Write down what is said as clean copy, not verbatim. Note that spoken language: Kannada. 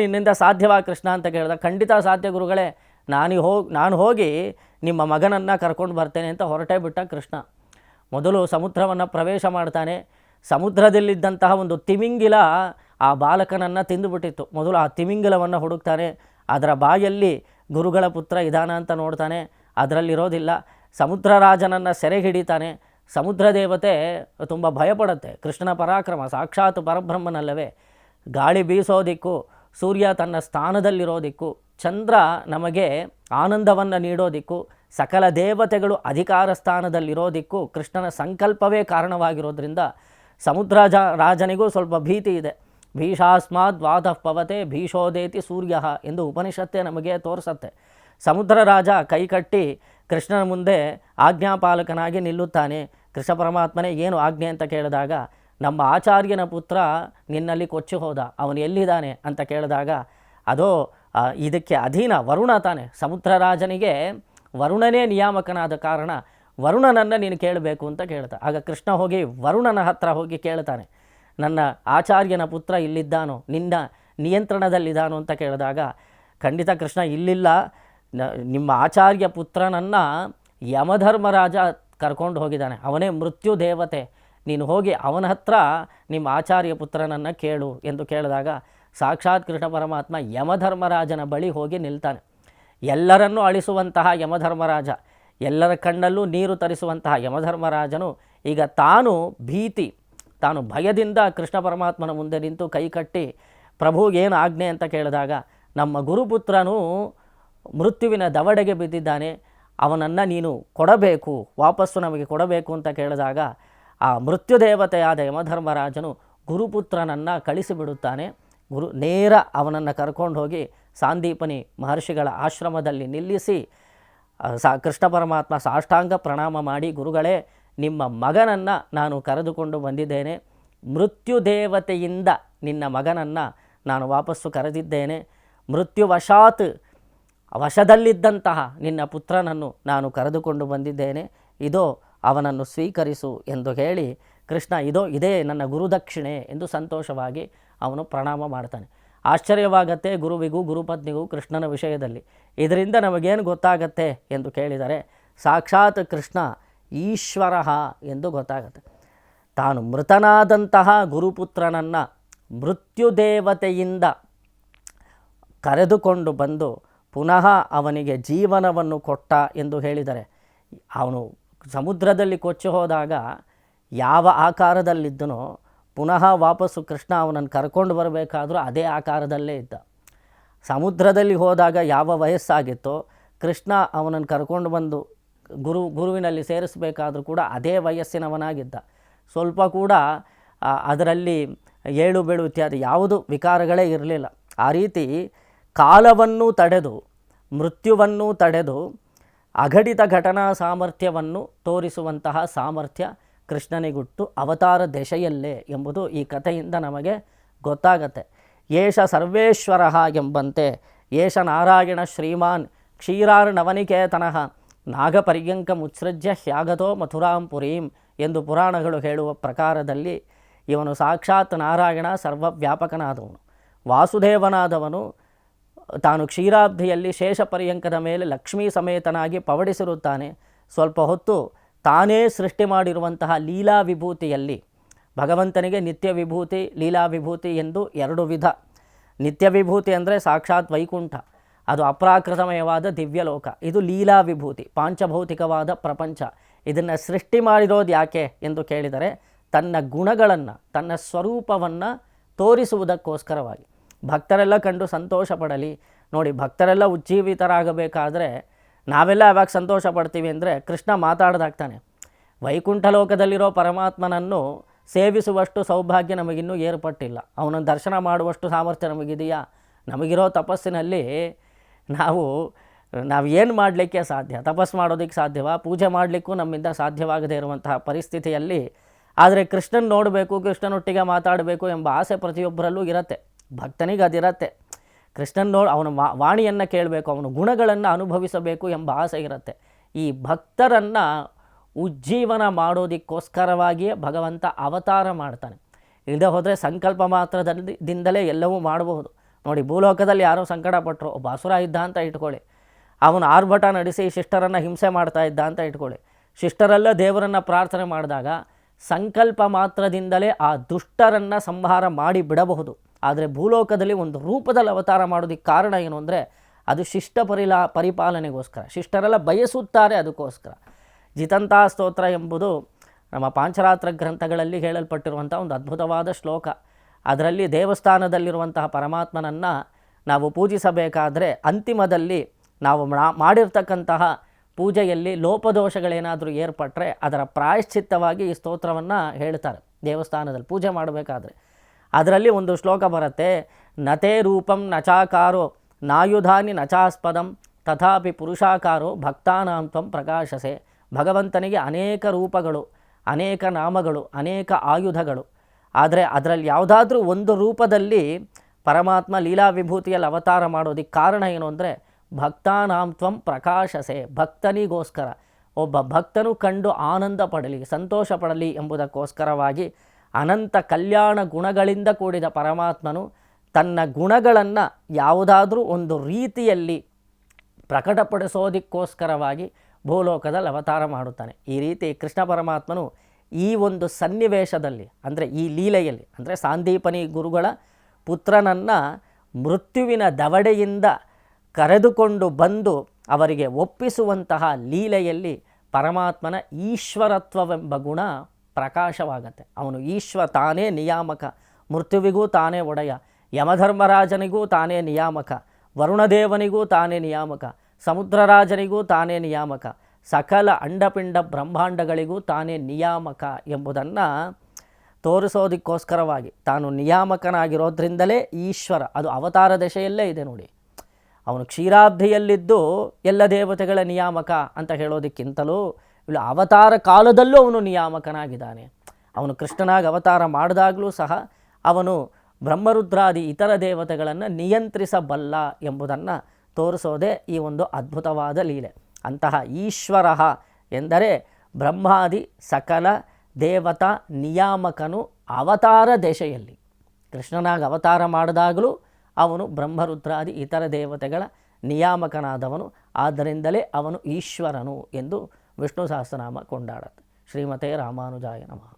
ನಿನ್ನಿಂದ ಸಾಧ್ಯವಾ ಕೃಷ್ಣ ಅಂತ ಕೇಳಿದ. ಖಂಡಿತ ಸಾಧ್ಯ ಗುರುಗಳೇ, ನಾನು ಹೋಗಿ ನಿಮ್ಮ ಮಗನನ್ನು ಕರ್ಕೊಂಡು ಬರ್ತೇನೆ ಅಂತ ಹೊರಟೇ ಬಿಟ್ಟ ಕೃಷ್ಣ. ಮೊದಲು ಸಮುದ್ರವನ್ನು ಪ್ರವೇಶ ಮಾಡ್ತಾನೆ. ಸಮುದ್ರದಲ್ಲಿದ್ದಂತಹ ಒಂದು ತಿಮಿಂಗಿಲ ಆ ಬಾಲಕನನ್ನು ತಿಂದುಬಿಟ್ಟಿತ್ತು. ಮೊದಲು ಆ ತಿಮಿಂಗಿಲವನ್ನು ಹುಡುಕ್ತಾನೆ. ಅದರ ಬಾಯಲ್ಲಿ ಗುರುಗಳ ಪುತ್ರ ಇದಾನ ಅಂತ ನೋಡ್ತಾನೆ, ಅದರಲ್ಲಿರೋದಿಲ್ಲ. ಸಮುದ್ರ ರಾಜನನ್ನು ಸೆರೆ ಹಿಡಿತಾನೆ. ಸಮುದ್ರ ದೇವತೆ ತುಂಬ ಭಯಪಡುತ್ತೆ. ಕೃಷ್ಣನ ಪರಾಕ್ರಮ ಸಾಕ್ಷಾತ್ ಪರಬ್ರಹ್ಮನಲ್ಲವೇ. ಗಾಳಿ ಬೀಸೋದಿಕ್ಕು, ಸೂರ್ಯ ತನ್ನ ಸ್ಥಾನದಲ್ಲಿರೋದಿಕ್ಕು, ಚಂದ್ರ ನಮಗೆ ಆನಂದವನ್ನು ನೀಡೋದಿಕ್ಕು, ಸಕಲ ದೇವತೆಗಳು ಅಧಿಕಾರ ಸ್ಥಾನದಲ್ಲಿರೋದಿಕ್ಕು ಕೃಷ್ಣನ ಸಂಕಲ್ಪವೇ ಕಾರಣವಾಗಿರೋದ್ರಿಂದ ಸಮುದ್ರ ರಾಜನಿಗೂ ಸ್ವಲ್ಪ ಭೀತಿ ಇದೆ. ಭೀಷಾಸ್ಮಾದ್ ವಾದಃ ಪವತೆ ಭೀಷೋದೇತಿ ಸೂರ್ಯ ಎಂದು ಉಪನಿಷತ್ತೇ ನಮಗೆ ತೋರಿಸತ್ತೆ. ಸಮುದ್ರ ರಾಜ ಕೈಕಟ್ಟಿ ಕೃಷ್ಣನ ಮುಂದೆ ಆಜ್ಞಾಪಾಲಕನಾಗಿ ನಿಲ್ಲುತ್ತಾನೆ. ಕೃಷ್ಣ ಪರಮಾತ್ಮನೇ ಏನು ಆಜ್ಞೆ ಅಂತ ಕೇಳಿದಾಗ, ನಮ್ಮ ಆಚಾರ್ಯನ ಪುತ್ರ ನಿನ್ನಲ್ಲಿ ಕೊಚ್ಚಿ ಹೋದ, ಅವನು ಎಲ್ಲಿದ್ದಾನೆ ಅಂತ ಕೇಳಿದಾಗ, ಅದೋ ಇದಕ್ಕೆ ಅಧೀನ ವರುಣ ತಾನೆ. ಸಮುದ್ರ ರಾಜನಿಗೆ ವರುಣನೇ ನಿಯಾಮಕನಾದ ಕಾರಣ ವರುಣನನ್ನು ನೀನು ಕೇಳಬೇಕು ಅಂತ ಕೇಳ್ತಾ. ಆಗ ಕೃಷ್ಣ ಹೋಗಿ ವರುಣನ ಹತ್ರ ಹೋಗಿ ಕೇಳ್ತಾನೆ, ನನ್ನ ಆಚಾರ್ಯನ ಪುತ್ರ ಇಲ್ಲಿದ್ದಾನೋ, ನಿನ್ನ ನಿಯಂತ್ರಣದಲ್ಲಿದ್ದಾನೋ ಅಂತ ಕೇಳಿದಾಗ, ಖಂಡಿತ ಕೃಷ್ಣ ಇಲ್ಲಿಲ್ಲ, ನಿಮ್ಮ ಆಚಾರ್ಯ ಪುತ್ರನನ್ನು ಯಮಧರ್ಮರಾಜ ಕರ್ಕೊಂಡು ಹೋಗಿದ್ದಾನೆ, ಅವನೇ ಮೃತ್ಯು ದೇವತೆ, ನೀನು ಹೋಗಿ ಅವನ ಹತ್ರ ನಿಮ್ಮ ಆಚಾರ್ಯ ಪುತ್ರನನ್ನು ಕೇಳು ಎಂದು ಕೇಳಿದಾಗ ಸಾಕ್ಷಾತ್ ಕೃಷ್ಣ ಪರಮಾತ್ಮ ಯಮಧರ್ಮರಾಜನ ಬಳಿ ಹೋಗಿ ನಿಲ್ತಾನೆ. ಎಲ್ಲರನ್ನೂ ಅಳಿಸುವಂತಹ ಯಮಧರ್ಮರಾಜ, ಎಲ್ಲರ ಕಣ್ಣಲ್ಲೂ ನೀರು ತರಿಸುವಂತಹ ಯಮಧರ್ಮರಾಜನು ಈಗ ತಾನು ಭಯದಿಂದ ಕೃಷ್ಣ ಪರಮಾತ್ಮನ ಮುಂದೆ ನಿಂತು ಕೈಕಟ್ಟಿ ಪ್ರಭು ಏನು ಆಜ್ಞೆ ಅಂತ ಕೇಳಿದಾಗ, ನಮ್ಮ ಗುರುಪುತ್ರನು ಮೃತ್ಯುವಿನ ದವಡೆಗೆ ಬಿದ್ದಿದ್ದಾನೆ, ಅವನನ್ನು ನೀನು ಕೊಡಬೇಕು, ವಾಪಸ್ಸು ನಮಗೆ ಕೊಡಬೇಕು ಅಂತ ಕೇಳಿದಾಗ ಆ ಮೃತ್ಯುದೇವತೆಯಾದ ಯಮಧರ್ಮರಾಜನು ಗುರುಪುತ್ರನನ್ನು ಕಳಿಸಿಬಿಡುತ್ತಾನೆ. ನೇರ ಅವನನ್ನು ಕರ್ಕೊಂಡು ಹೋಗಿ ಸಾಂದೀಪನಿ ಮಹರ್ಷಿಗಳ ಆಶ್ರಮದಲ್ಲಿ ನಿಲ್ಲಿಸಿ ಕೃಷ್ಣ ಪರಮಾತ್ಮ ಸಾಷ್ಟಾಂಗ ಪ್ರಣಾಮ ಮಾಡಿ, ಗುರುಗಳೇ, ನಿಮ್ಮ ಮಗನನ್ನು ನಾನು ಕರೆದುಕೊಂಡು ಬಂದಿದ್ದೇನೆ, ಮೃತ್ಯುದೇವತೆಯಿಂದ ನಿನ್ನ ಮಗನನ್ನು ನಾನು ವಾಪಸ್ಸು ಕರೆದಿದ್ದೇನೆ, ವಶದಲ್ಲಿದ್ದಂತಹ ನಿನ್ನ ಪುತ್ರನನ್ನು ನಾನು ಕರೆದುಕೊಂಡು ಬಂದಿದ್ದೇನೆ, ಇದೋ ಅವನನ್ನು ಸ್ವೀಕರಿಸು ಎಂದು ಹೇಳಿ ಕೃಷ್ಣ ಇದೇ ನನ್ನ ಗುರುದಕ್ಷಿಣೆ ಎಂದು ಸಂತೋಷವಾಗಿ ಅವನು ಪ್ರಣಾಮ ಮಾಡ್ತಾನೆ. ಆಶ್ಚರ್ಯವಾಗತ್ತೆ ಗುರುವಿಗೂ ಗುರುಪತ್ನಿಗೂ ಕೃಷ್ಣನ ವಿಷಯದಲ್ಲಿ. ಇದರಿಂದ ನಮಗೇನು ಗೊತ್ತಾಗತ್ತೆ ಎಂದು ಕೇಳಿದರೆ, ಸಾಕ್ಷಾತ್ ಕೃಷ್ಣ ಈಶ್ವರ ಎಂದು ಗೊತ್ತಾಗತ್ತೆ. ತಾನು ಮೃತನಾದಂತಹ ಗುರುಪುತ್ರನನ್ನು ಮೃತ್ಯುದೇವತೆಯಿಂದ ಕರೆದುಕೊಂಡು ಬಂದು ಪುನಃ ಅವನಿಗೆ ಜೀವನವನ್ನು ಕೊಟ್ಟ ಎಂದು ಹೇಳಿದರೆ, ಅವನು ಸಮುದ್ರದಲ್ಲಿ ಕೊಚ್ಚಿ ಹೋದಾಗ ಯಾವ ಆಕಾರದಲ್ಲಿದ್ದನೋ ಪುನಃ ವಾಪಸ್ಸು ಕೃಷ್ಣ ಅವನನ್ನು ಕರ್ಕೊಂಡು ಬರಬೇಕಾದರೂ ಅದೇ ಆಕಾರದಲ್ಲೇ ಇದ್ದ. ಸಮುದ್ರದಲ್ಲಿ ಹೋದಾಗ ಯಾವ ವಯಸ್ಸಾಗಿತ್ತೋ ಕೃಷ್ಣ ಅವನನ್ನು ಕರ್ಕೊಂಡು ಬಂದು ಗುರುವಿನಲ್ಲಿ ಸೇರಿಸಬೇಕಾದರೂ ಕೂಡ ಅದೇ ವಯಸ್ಸಿನವನಾಗಿದ್ದ. ಸ್ವಲ್ಪ ಕೂಡ ಅದರಲ್ಲಿ ಏಳು ಬೀಳು ಇತ್ಯಾದಿ ಯಾವುದು ವಿಕಾರಗಳೇ ಇರಲಿಲ್ಲ. ಆ ರೀತಿ ಕಾಲವನ್ನು ತಡೆದು ಮೃತ್ಯುವನ್ನು ತಡೆದು ಅಘಟಿತ ಘಟನಾ ಸಾಮರ್ಥ್ಯವನ್ನು ತೋರಿಸುವಂತಹ ಸಾಮರ್ಥ್ಯ ಕೃಷ್ಣನಿಗುಟ್ಟು ಅವತಾರ ದೆಶೆಯಲ್ಲೇ ಎಂಬುದು ಈ ಕಥೆಯಿಂದ ನಮಗೆ ಗೊತ್ತಾಗತ್ತೆ. ಏಷ ಸರ್ವೇಶ್ವರ ಎಂಬಂತೆ ಏಷ ನಾರಾಯಣ ಶ್ರೀಮಾನ್ ಕ್ಷೀರಾರ್ಣವನಿಕೇತನಃ ನಾಗಪರ್ಯಂಕ ಮುತ್ಸೃಜ್ಯ ಹ್ಯಾಗತೋ ಮಥುರಾಂ ಪುರೀಂ ಎಂದು ಪುರಾಣಗಳು ಹೇಳುವ ಪ್ರಕಾರದಲ್ಲಿ ಇವನು ಸಾಕ್ಷಾತ್ ನಾರಾಯಣ ಸರ್ವವ್ಯಾಪಕನಾದವನು, ವಾಸುದೇವನಾದವನು. ತಾನು ಕ್ಷೀರಾಬ್ಧಿಯಲ್ಲಿ ಶೇಷ ಪರ್ಯಂಕದ ಮೇಲೆ ಲಕ್ಷ್ಮೀ ಸಮೇತನಾಗಿ ಪವಡಿಸಿರುತ್ತಾನೆ. ಸ್ವಲ್ಪ ಹೊತ್ತು ತಾನೇ ಸೃಷ್ಟಿ ಮಾಡಿರುವಂತಹ ಲೀಲಾ ವಿಭೂತಿಯಲ್ಲಿ, ಭಗವಂತನಿಗೆ ನಿತ್ಯ ವಿಭೂತಿ ಲೀಲಾ ವಿಭೂತಿ ಎಂದು ಎರಡು ವಿಧ. ನಿತ್ಯ ವಿಭೂತಿ ಅಂದರೆ ಸಾಕ್ಷಾತ್ ವೈಕುಂಠ, ಅದು ಅಪ್ರಾಕೃತಮಯವಾದ ದಿವ್ಯಲೋಕ. ಇದು ಲೀಲಾ ವಿಭೂತಿ, ಪಾಂಚಭೌತಿಕವಾದ ಪ್ರಪಂಚ. ಇದನ್ನು ಸೃಷ್ಟಿ ಮಾಡಿರೋದು ಯಾಕೆ ಎಂದು ಕೇಳಿದರೆ, ತನ್ನ ಗುಣಗಳನ್ನು ತನ್ನ ಸ್ವರೂಪವನ್ನು ತೋರಿಸುವುದಕ್ಕೋಸ್ಕರವಾಗಿ. ಭಕ್ತರೆಲ್ಲ ಕಂಡು ಸಂತೋಷ ಪಡಲಿ. ನೋಡಿ, ಭಕ್ತರೆಲ್ಲ ಉಜ್ಜೀವಿತರಾಗಬೇಕಾದ್ರೆ ನಾವೆಲ್ಲ ಯಾವಾಗ ಸಂತೋಷ ಪಡ್ತೀವಿ ಅಂದರೆ, ಕೃಷ್ಣ ಮಾತಾಡ್ದಾಗ್ತಾನೆ. ವೈಕುಂಠ ಲೋಕದಲ್ಲಿರೋ ಪರಮಾತ್ಮನನ್ನು ಸೇವಿಸುವಷ್ಟು ಸೌಭಾಗ್ಯ ನಮಗಿನ್ನೂ ಏರ್ಪಟ್ಟಿಲ್ಲ. ಅವನನ್ನು ದರ್ಶನ ಮಾಡುವಷ್ಟು ಸಾಮರ್ಥ್ಯ ನಮಗಿದೆಯಾ? ನಮಗಿರೋ ತಪಸ್ಸಿನಲ್ಲಿ ನಾವು ಏನು ಮಾಡಲಿಕ್ಕೆ ಸಾಧ್ಯ? ತಪಸ್ಸು ಮಾಡೋದಕ್ಕೆ ಸಾಧ್ಯವಾ? ಪೂಜೆ ಮಾಡಲಿಕ್ಕೂ ನಮ್ಮಿಂದ ಸಾಧ್ಯವಾಗದೇ ಇರುವಂತಹ ಪರಿಸ್ಥಿತಿಯಲ್ಲಿ, ಆದರೆ ಕೃಷ್ಣನ ನೋಡಬೇಕು, ಕೃಷ್ಣನೊಟ್ಟಿಗೆ ಮಾತಾಡಬೇಕು ಎಂಬ ಆಸೆ ಪ್ರತಿಯೊಬ್ಬರಲ್ಲೂ ಇರುತ್ತೆ. ಭಕ್ತನಿಗೆ ಅದಿರತ್ತೆ. ಕೃಷ್ಣನ ಅವನ ವಾಣಿಯನ್ನು ಕೇಳಬೇಕು, ಅವನ ಗುಣಗಳನ್ನು ಅನುಭವಿಸಬೇಕು ಎಂಬ ಆಸೆ ಇರುತ್ತೆ. ಈ ಭಕ್ತರನ್ನು ಉಜ್ಜೀವನ ಮಾಡೋದಕ್ಕೋಸ್ಕರವಾಗಿಯೇ ಭಗವಂತ ಅವತಾರ ಮಾಡ್ತಾನೆ. ಇಲ್ಲದೆ ಹೋದರೆ ಸಂಕಲ್ಪ ಮಾತ್ರದಿಂದಲೇ ಎಲ್ಲವೂ ಮಾಡಬಹುದು. ನೋಡಿ, ಭೂಲೋಕದಲ್ಲಿ ಯಾರೋ ಸಂಕಟ ಪಟ್ಟರು, ಒಬ್ಬ ಅಸುರ ಇದ್ದ ಅಂತ ಇಟ್ಕೊಳ್ಳಿ, ಅವನು ಆರ್ಭಟ ನಡೆಸಿ ಶಿಷ್ಟರನ್ನು ಹಿಂಸೆ ಮಾಡ್ತಾ ಇದ್ದ ಅಂತ ಇಟ್ಕೊಳ್ಳಿ. ಶಿಷ್ಟರೆಲ್ಲ ದೇವರನ್ನು ಪ್ರಾರ್ಥನೆ ಮಾಡಿದಾಗ ಸಂಕಲ್ಪ ಮಾತ್ರದಿಂದಲೇ ಆ ದುಷ್ಟರನ್ನು ಸಂಹಾರ ಮಾಡಿ ಬಿಡಬಹುದು. ಆದರೆ ಭೂಲೋಕದಲ್ಲಿ ಒಂದು ರೂಪದಲ್ಲಿ ಅವತಾರ ಮಾಡೋದಕ್ಕೆ ಕಾರಣ ಏನು ಅಂದರೆ ಅದು ಶಿಷ್ಟ ಪರಿಪಾಲನೆಗೋಸ್ಕರ. ಶಿಷ್ಟರೆಲ್ಲ ಬಯಸುತ್ತಾರೆ, ಅದಕ್ಕೋಸ್ಕರ. ಜಿತಂತಾ ಸ್ತೋತ್ರ ಎಂಬುದು ನಮ್ಮ ಪಾಂಚರಾತ್ರ ಗ್ರಂಥಗಳಲ್ಲಿ ಹೇಳಲ್ಪಟ್ಟಿರುವಂಥ ಒಂದು ಅದ್ಭುತವಾದ ಶ್ಲೋಕ. ಅದರಲ್ಲಿ ದೇವಸ್ಥಾನದಲ್ಲಿರುವಂತಹ ಪರಮಾತ್ಮನನ್ನು ನಾವು ಪೂಜಿಸಬೇಕಾದರೆ ಅಂತಿಮದಲ್ಲಿ ನಾವು ಮಾಡಿರ್ತಕ್ಕಂತಹ ಪೂಜೆಯಲ್ಲಿ ಲೋಪದೋಷಗಳೇನಾದರೂ ಏರ್ಪಟ್ಟರೆ ಅದರ ಪ್ರಾಯಶ್ಚಿತ್ತವಾಗಿ ಈ ಸ್ತೋತ್ರವನ್ನು ಹೇಳ್ತಾರೆ. ದೇವಸ್ಥಾನದಲ್ಲಿ ಪೂಜೆ ಮಾಡಬೇಕಾದ್ರೆ ಅದರಲ್ಲಿ ಒಂದು ಶ್ಲೋಕ ಬರುತ್ತೆ, ನತೇ ರೂಪಂ ನಚಾಕಾರೋ ನಾಯುಧಾನಿ ನಚಾಸ್ಪದಂ ತಥಾಪಿ ಪುರುಷಾಕಾರೋ ಭಕ್ತಾನಾಂ ತ್ವಂ ಪ್ರಕಾಶಸೆ. ಭಗವಂತನಿಗೆ ಅನೇಕ ರೂಪಗಳು, ಅನೇಕ ನಾಮಗಳು, ಅನೇಕ ಆಯುಧಗಳು. ಆದರೆ ಅದರಲ್ಲಿ ಯಾವುದಾದ್ರೂ ಒಂದು ರೂಪದಲ್ಲಿ ಪರಮಾತ್ಮ ಲೀಲಾ ವಿಭೂತಿಯಲ್ಲಿ ಅವತಾರ ಮಾಡೋದಕ್ಕೆ ಕಾರಣ ಏನು ಅಂದರೆ ಭಕ್ತಾನಾಂ ತ್ವಂ ಪ್ರಕಾಶಸೆ, ಭಕ್ತನಿಗೋಸ್ಕರ, ಒಬ್ಬ ಭಕ್ತನು ಕಂಡು ಆನಂದ ಪಡಲಿ, ಸಂತೋಷ ಪಡಲಿ ಎಂಬುದಕ್ಕೋಸ್ಕರವಾಗಿ ಅನಂತ ಕಲ್ಯಾಣ ಗುಣಗಳಿಂದ ಕೂಡಿದ ಪರಮಾತ್ಮನು ತನ್ನ ಗುಣಗಳನ್ನು ಯಾವುದಾದ್ರೂ ಒಂದು ರೀತಿಯಲ್ಲಿ ಪ್ರಕಟಪಡಿಸೋದಕ್ಕೋಸ್ಕರವಾಗಿ ಭೂಲೋಕದಲ್ಲಿ ಅವತಾರ ಮಾಡುತ್ತಾನೆ. ಈ ರೀತಿ ಕೃಷ್ಣ ಪರಮಾತ್ಮನು ಈ ಒಂದು ಸನ್ನಿವೇಶದಲ್ಲಿ, ಅಂದರೆ ಈ ಲೀಲೆಯಲ್ಲಿ, ಅಂದರೆ ಸಾಂದೀಪನಿ ಗುರುಗಳ ಪುತ್ರನನ್ನು ಮೃತ್ಯುವಿನ ದವಡೆಯಿಂದ ಕರೆದುಕೊಂಡು ಬಂದು ಅವರಿಗೆ ಒಪ್ಪಿಸುವಂತಹ ಲೀಲೆಯಲ್ಲಿ ಪರಮಾತ್ಮನ ಈಶ್ವರತ್ವವೆಂಬ ಗುಣ ಪ್ರಕಾಶವಾಗತ್ತೆ. ಅವನು ತಾನೇ ನಿಯಾಮಕ, ಮೃತ್ಯುವಿಗೂ ತಾನೇ ಒಡೆಯ, ಯಮಧರ್ಮರಾಜನಿಗೂ ತಾನೇ ನಿಯಾಮಕ, ವರುಣದೇವನಿಗೂ ತಾನೇ ನಿಯಾಮಕ, ಸಮುದ್ರರಾಜನಿಗೂ ತಾನೇ ನಿಯಾಮಕ, ಸಕಲ ಅಂಡಪಿಂಡ ಬ್ರಹ್ಮಾಂಡಗಳಿಗೂ ತಾನೇ ನಿಯಾಮಕ ಎಂಬುದನ್ನು ತೋರಿಸೋದಕ್ಕೋಸ್ಕರವಾಗಿ ತಾನು ನಿಯಾಮಕನಾಗಿರೋದ್ರಿಂದಲೇ ಈಶ್ವರ. ಅದು ಅವತಾರ ದಶೆಯಲ್ಲೇ ಇದೆ ನೋಡಿ. ಅವನು ಕ್ಷೀರಾಬ್ಧಿಯಲ್ಲಿದ್ದು ಎಲ್ಲ ದೇವತೆಗಳ ನಿಯಾಮಕ ಅಂತ ಹೇಳೋದಕ್ಕಿಂತಲೂ ಇಲ್ಲ, ಅವತಾರ ಕಾಲದಲ್ಲೂ ಅವನು ನಿಯಾಮಕನಾಗಿದ್ದಾನೆ. ಅವನು ಕೃಷ್ಣನಾಗಿ ಅವತಾರ ಮಾಡಿದಾಗಲೂ ಸಹ ಅವನು ಬ್ರಹ್ಮರುದ್ರಾದಿ ಇತರ ದೇವತೆಗಳನ್ನು ನಿಯಂತ್ರಿಸಬಲ್ಲ ಎಂಬುದನ್ನು ತೋರಿಸೋದೇ ಈ ಒಂದು ಅದ್ಭುತವಾದ ಲೀಲೆ. ಅಂತಹ ಈಶ್ವರ ಎಂದರೆ ಬ್ರಹ್ಮಾದಿ ಸಕಲ ದೇವತಾ ನಿಯಾಮಕನು ಅವತಾರ ದಶೆಯಲ್ಲಿ. ಕೃಷ್ಣನಾಗಿ ಅವತಾರ ಮಾಡಿದಾಗಲೂ ಅವನು ಬ್ರಹ್ಮರುದ್ರಾದಿ ಇತರ ದೇವತೆಗಳ ನಿಯಾಮಕನಾದವನು. ಆದ್ದರಿಂದಲೇ ಅವನು ಈಶ್ವರನು ಎಂದು ವಿಷ್ಣು ಸಹಸ್ರನಾಮ ಕೊಂಡಾಡುತ್ತೆ. ಶ್ರೀಮತೆ ರಾಮಾನುಜಾಯ ನಮಃ.